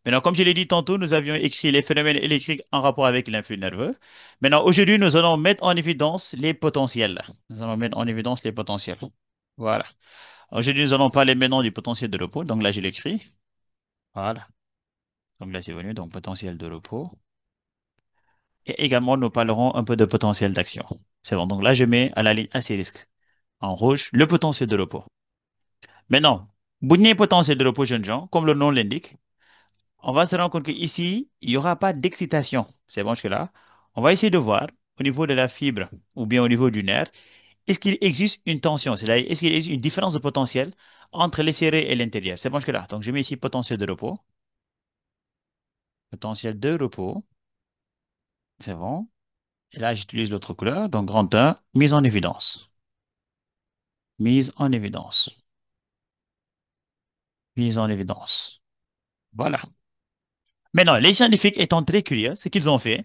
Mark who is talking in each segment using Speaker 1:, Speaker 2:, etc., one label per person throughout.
Speaker 1: Maintenant, comme je l'ai dit tantôt, nous avions écrit les phénomènes électriques en rapport avec l'influx nerveux. Maintenant, aujourd'hui, nous allons mettre en évidence les potentiels. Nous allons mettre en évidence les potentiels. Voilà. Aujourd'hui, nous allons parler maintenant du potentiel de repos. Donc là, je l'écris. Voilà. Donc là, c'est venu. Donc, potentiel de repos. Et également, nous parlerons un peu de potentiel d'action. C'est bon. Donc là, je mets à la ligne astérisque en rouge le potentiel de repos. Maintenant, bu potentiel de repos, jeunes gens, comme le nom l'indique, on va se rendre compte qu'ici, il n'y aura pas d'excitation. C'est bon jusque-là. On va essayer de voir au niveau de la fibre ou bien au niveau du nerf, est-ce qu'il existe une tension? C'est-à-dire, est-ce qu'il existe une différence de potentiel entre les serrés et l'intérieur? C'est bon jusque-là. Donc, je mets ici potentiel de repos. Potentiel de repos. C'est bon. Et là, j'utilise l'autre couleur. Donc, grand 1, mise en évidence. Mise en évidence. Mise en évidence. Voilà. Maintenant, les scientifiques étant très curieux, ce qu'ils ont fait,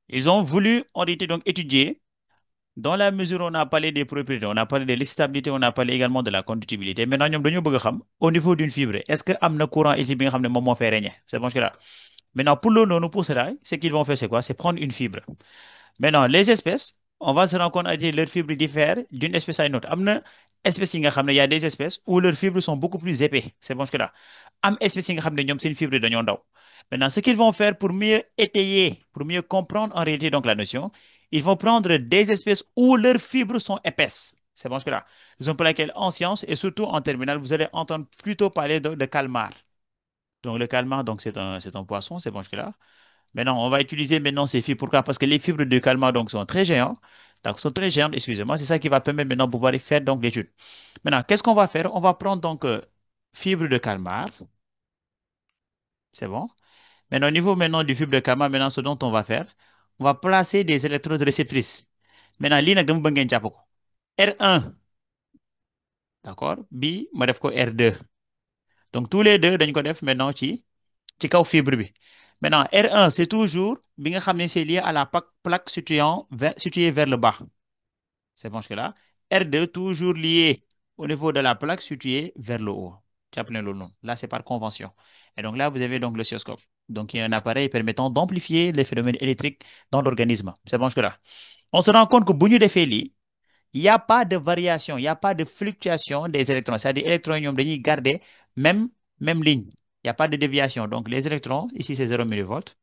Speaker 1: ils ont voulu, en réalité, donc étudier, dans la mesure où on a parlé des propriétés, on a parlé de l'excitabilité, on a parlé également de la conductibilité. Maintenant, ñoom dañoo bëgg a xam, au niveau d'une fibre, est-ce que am na courant ici bi nga xam ne moom moo fay régner? C'est bon jusque-là. Maintenant, pour le non, pour cela, ce qu'ils vont faire, c'est quoi? C'est prendre une fibre. Maintenant, les espèces, on va se rendre compte que leurs fibres diffèrent d'une espèce à une autre. Amna espèces yi nga xam ne, il y a des espèces où leurs fibres sont beaucoup plus épais. C'est bon jusque-là. Am espèces yi nga xam ne ñoom seen fibre dañoo ndaw. Maintenant, ce qu'ils vont faire pour mieux étayer, pour mieux comprendre en réalité donc la notion, ils vont prendre des espèces où leurs fibres sont épaisses. C'est bon jusque-là. Raison pour laquelle en sciences et surtout en terminale, vous allez entendre plutôt parler de calmar. Donc le calmar, donc c'est un poisson, c'est bon jusque-là. Maintenant, on va utiliser maintenant ces fibres. Pourquoi? Parce que les fibres de calmar donc, sont très géantes. Donc, sont très géantes, excusez-moi. C'est ça qui va permettre maintenant de pouvoir faire donc l'étude. Maintenant, qu'est-ce qu'on va faire? On va prendre donc fibre de calmar. C'est bon. Maintenant, au niveau maintenant du fibre de calmar, maintenant, ce dont on va faire, on va placer des électrodes réceptrices. Maintenant, lii nag dama bëgg ngeen jàpp ko. R1, d'accord? Bi ma def ko R2. Donc, tous les deux, dañ ko def maintenant ci kaw fibre bi. Maintenant, R1, c'est toujours bi nga xam ne c'est lié à la plaque située vers le bas. C'est bon jusque-là. R2, toujours lié au niveau de la plaque située vers le haut. Tu appelles le nom. Là, c'est par convention. Et donc là, vous avez donc l'oscilloscope. Donc, il y a un appareil permettant d'amplifier les phénomènes électriques dans l'organisme. C'est bon jusque-là. On se rend compte que bu ñu defee lii, il n'y a pas de variation, il n'y a pas de fluctuation des électrons. C'est-à-dire les électrons, ñoom dañuy garder même, même ligne. Il n'y a pas de déviation. Donc, les électrons, ici, c'est 0 millivolts.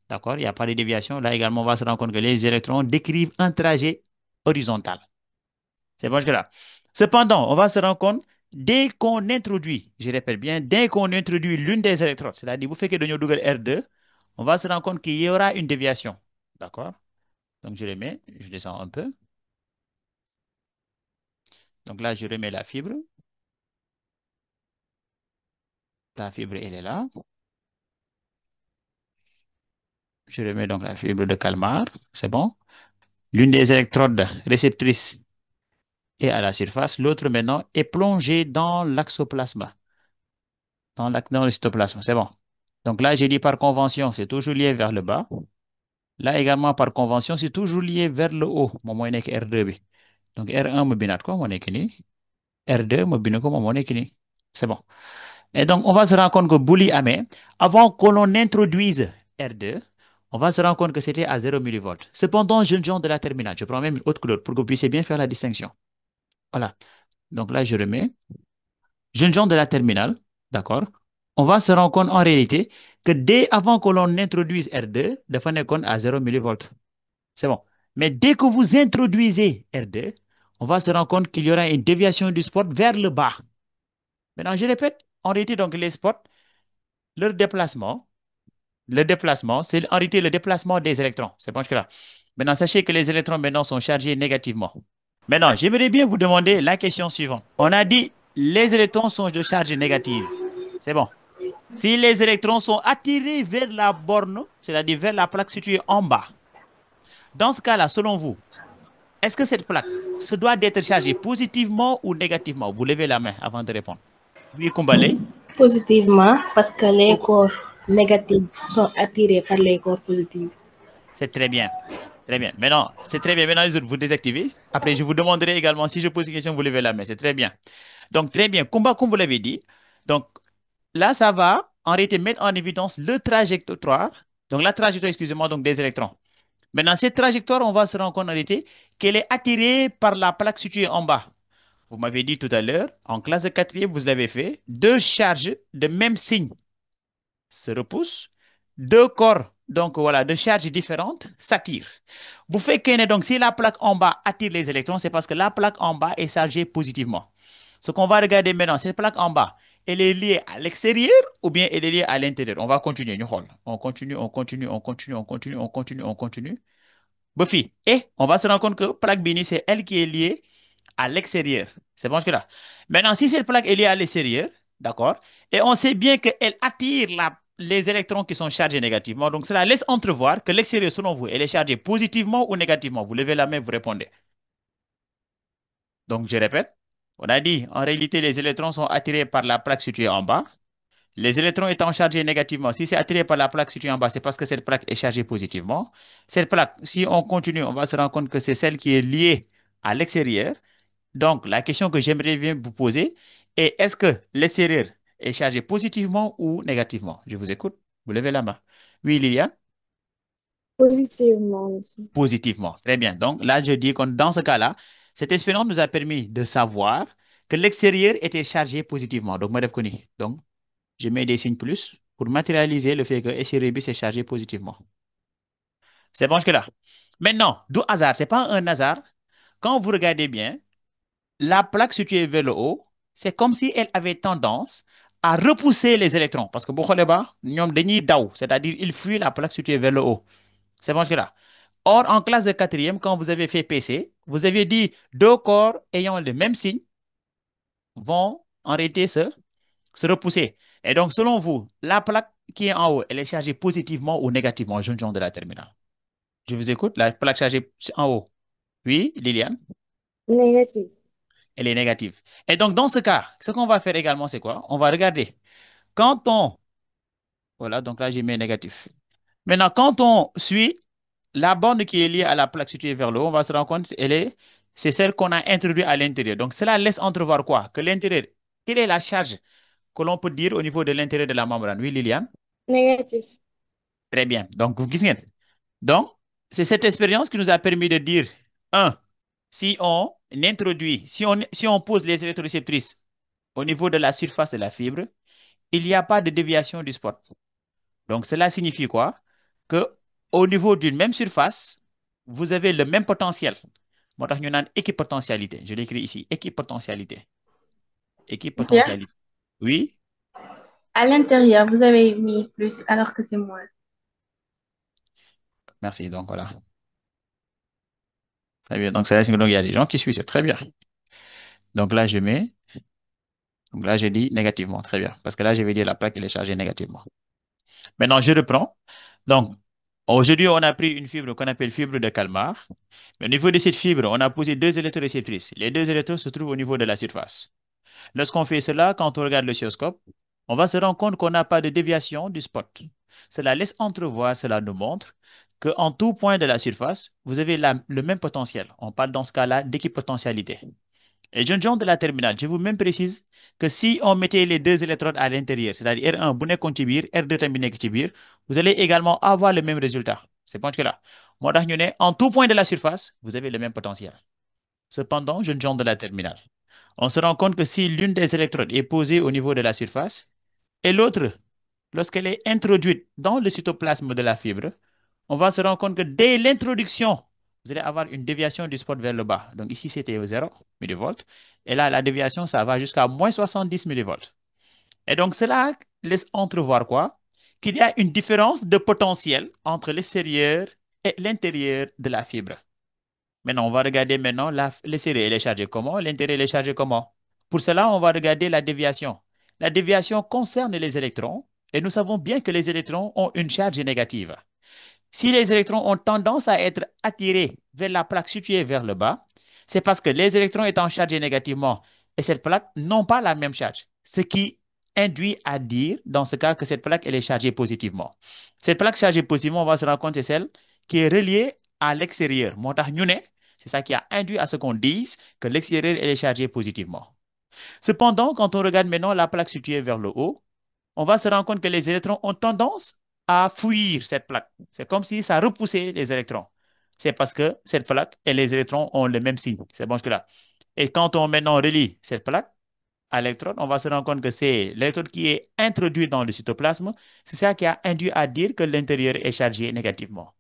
Speaker 1: D'accord? Il n'y a pas de déviation. Là également, on va se rendre compte que les électrons décrivent un trajet horizontal. C'est bon jusque-là. Cependant, on va se rendre compte, dès qu'on introduit, je répète bien, dès qu'on introduit l'une des électrodes, c'est-à-dire, vous faites que de double R2, on va se rendre compte qu'il y aura une déviation. D'accord? Donc, je les mets, je descends un peu. Donc là, je remets la fibre. La fibre, elle est là. Je remets donc la fibre de calmar. C'est bon. L'une des électrodes réceptrices est à la surface. L'autre, maintenant, est plongée dans l'axoplasma. Dans le cytoplasme. C'est bon. Donc là, j'ai dit par convention, c'est toujours lié vers le bas. Là également, par convention, c'est toujours lié vers le haut. Moom mooy nekk R2 bi. Donc R1 ma binaat ko moo nekk nii. R2 ma bind ko moom moo nekk nii. C'est bon. Et donc, on va se rendre compte que bu lii amee, avant que l'on introduise R2, on va se rendre compte que c'était à 0 millivolts. Cependant, jeunes gens de la terminale, je prends même une autre couleur pour que vous puissiez bien faire la distinction. Voilà. Donc là, je remets. Jeunes gens de la terminale, d'accord? On va se rendre compte en réalité que dès avant que l'on introduise R2, dafa nekkoon à 0 millivolts. C'est bon. Mais dès que vous introduisez R2, on va se rendre compte qu'il y aura une déviation du spot vers le bas. Maintenant, je répète, en réalité, donc les spots, leur déplacement, c'est en réalité le déplacement des électrons. C'est bon jusque-là. Maintenant, sachez que les électrons maintenant sont chargés négativement. Maintenant, j'aimerais bien vous demander la question suivante. On a dit les électrons sont de charge négative. C'est bon. Si les électrons sont attirés vers la borne, c'est-à-dire vers la plaque située en bas, dans ce cas-là, selon vous, est-ce que cette plaque se doit d'être chargée positivement ou négativement? Vous levez la main avant de répondre. Oui, Koumbale.
Speaker 2: Positivement, parce que les corps négatifs sont attirés par les corps positifs.
Speaker 1: C'est très bien. Très bien. Maintenant, c'est très bien. Maintenant, les autres, vous désactivez. Après, je vous demanderai également, si je pose une question, vous levez la main. C'est très bien. Donc, très bien. Kumba, comme vous l'avez dit. Donc, là, ça va en réalité mettre en évidence le trajectoire, donc la trajectoire, excusez-moi, donc des électrons. Maintenant, cette trajectoire, on va se rendre compte en réalité qu'elle est attirée par la plaque située en bas. Vous m'avez dit tout à l'heure, en classe de quatrième, vous l'avez fait, deux charges de même signe se repoussent, deux corps, donc voilà, de charges différentes s'attirent. Vous faites que donc si la plaque en bas attire les électrons, c'est parce que la plaque en bas est chargée positivement. Ce qu'on va regarder maintenant, cette plaque en bas, elle est liée à l'extérieur ou bien elle est liée à l'intérieur. On va continuer, on continue, on continue, on continue, on continue, on continue, on continue. Buffy, et on va se rendre compte que plaque Bini, c'est elle qui est liée à l'extérieur. C'est bon jusque-là. Maintenant, si cette plaque est liée à l'extérieur, d'accord, et on sait bien qu'elle attire les électrons qui sont chargés négativement, donc cela laisse entrevoir que l'extérieur, selon vous, elle est chargée positivement ou négativement. Vous levez la main, vous répondez. Donc, je répète, on a dit, en réalité, les électrons sont attirés par la plaque située en bas. Les électrons étant chargés négativement, si c'est attiré par la plaque située en bas, c'est parce que cette plaque est chargée positivement. Cette plaque, si on continue, on va se rendre compte que c'est celle qui est liée à l'extérieur. Donc, la question que j'aimerais bien vous poser est est-ce que l'extérieur est chargé positivement ou négativement? Je vous écoute. Vous levez la main. Oui, Liliane?
Speaker 2: Positivement aussi.
Speaker 1: Positivement. Très bien. Donc, là, je dis que dans ce cas-là, cette expérience nous a permis de savoir que l'extérieur était chargé positivement. Donc, je connais. Donc, je mets des signes plus pour matérialiser le fait que l'extérieur est chargé positivement. C'est bon jusque-là. Maintenant, d'où hasard? Ce n'est pas un hasard. Quand vous regardez bien, la plaque située vers le haut, c'est comme si elle avait tendance à repousser les électrons. Parce que beaucoup là-bas, ñoom dañuy daw, c'est-à-dire ils fuient la plaque située vers le haut. C'est bon jusque-là. Or, en classe de quatrième, quand vous avez fait PC, vous avez dit deux corps ayant le même signe vont en réalité se repousser. Et donc, selon vous, la plaque qui est en haut, elle est chargée positivement ou négativement, jeune gens de la terminale? Je vous écoute, la plaque chargée en haut. Oui, Liliane?
Speaker 2: Négatif.
Speaker 1: Elle est négative. Et donc, dans ce cas, ce qu'on va faire également, c'est quoi? On va regarder. Quand on... Voilà, donc là, j'ai mis négatif. Maintenant, quand on suit la bande qui est liée à la plaque située vers le haut, on va se rendre compte, c'est celle qu'on a introduite à l'intérieur. Donc, cela laisse entrevoir quoi? Que l'intérieur, quelle est la charge que l'on peut dire au niveau de l'intérieur de la membrane? Oui, Liliane?
Speaker 2: Négatif.
Speaker 1: Très bien. Donc, vous voyez. Donc, c'est cette expérience qui nous a permis de dire, un, si on introduit, si on pose les électroréceptrices au niveau de la surface de la fibre, il n'y a pas de déviation du spot. Donc, cela signifie quoi? Que au niveau d'une même surface, vous avez le même potentiel. Moo tax ñu naan équipotentialité. Je l'écris ici, équipotentialité.
Speaker 3: Monsieur,
Speaker 1: Équipotentialité. Oui,
Speaker 3: à l'intérieur, vous avez mis plus alors que c'est moins.
Speaker 1: merci. Donc, voilà. Très bien. Donc, il y a des gens qui suivent, c'est très bien. Donc là, je mets, donc là, j'ai dit négativement. Très bien. Parce que là, je vais dire la plaque, elle est chargée négativement. Maintenant, je reprends. Donc, aujourd'hui, on a pris une fibre qu'on appelle fibre de Kalmar. Mais au niveau de cette fibre, on a posé deux électroréceptrices. Les deux électrons se trouvent au niveau de la surface. Lorsqu'on fait cela, quand on regarde l'oscilloscope, on va se rendre compte qu'on n'a pas de déviation du spot. Cela laisse entrevoir, cela nous montre qu'en tout point de la surface, vous avez le même potentiel. On parle dans ce cas-là d'équipotentialité. Et jeunes gens de la terminale, je vous même précise que si on mettait les deux électrodes à l'intérieur, c'est-à-dire R1 bu nekkoon ci biir, R2 tamit nekk ci biir, vous allez également avoir le même résultat. C'est pas que là. Moo tax ñu ne en tout point de la surface, vous avez le même potentiel. Cependant, jeunes gens de la terminale, on se rend compte que si l'une des électrodes est posée au niveau de la surface et l'autre, lorsqu'elle est introduite dans le cytoplasme de la fibre, on va se rendre compte que dès l'introduction, vous allez avoir une déviation du spot vers le bas. Donc ici, c'était au 0 millivolts. Et là, la déviation, ça va jusqu'à moins 70 millivolts. Et donc, cela laisse entrevoir quoi? Qu'il y a une différence de potentiel entre l'extérieur et l'intérieur de la fibre. Maintenant, on va regarder maintenant l'extérieur, elle est chargée comment? L'intérieur, elle est chargé comment? Pour cela, on va regarder la déviation. La déviation concerne les électrons et nous savons bien que les électrons ont une charge négative. Si les électrons ont tendance à être attirés vers la plaque située vers le bas, c'est parce que les électrons étant chargés négativement et cette plaque n'ont pas la même charge. Ce qui induit à dire, dans ce cas, que cette plaque, elle est chargée positivement. Cette plaque chargée positivement, on va se rendre compte, c'est celle qui est reliée à l'extérieur. C'est ça qui a induit à ce qu'on dise que l'extérieur, elle est chargée positivement. Cependant, quand on regarde maintenant la plaque située vers le haut, on va se rendre compte que les électrons ont tendance à fuir cette plaque. C'est comme si ça repoussait les électrons. C'est parce que cette plaque et les électrons ont le même signe. C'est bon jusque-là. Et quand on maintenant relie cette plaque à l'électrode, on va se rendre compte que c'est l'électrode qui est introduit dans le cytoplasme. C'est ça qui a induit à dire que l'intérieur est chargé négativement.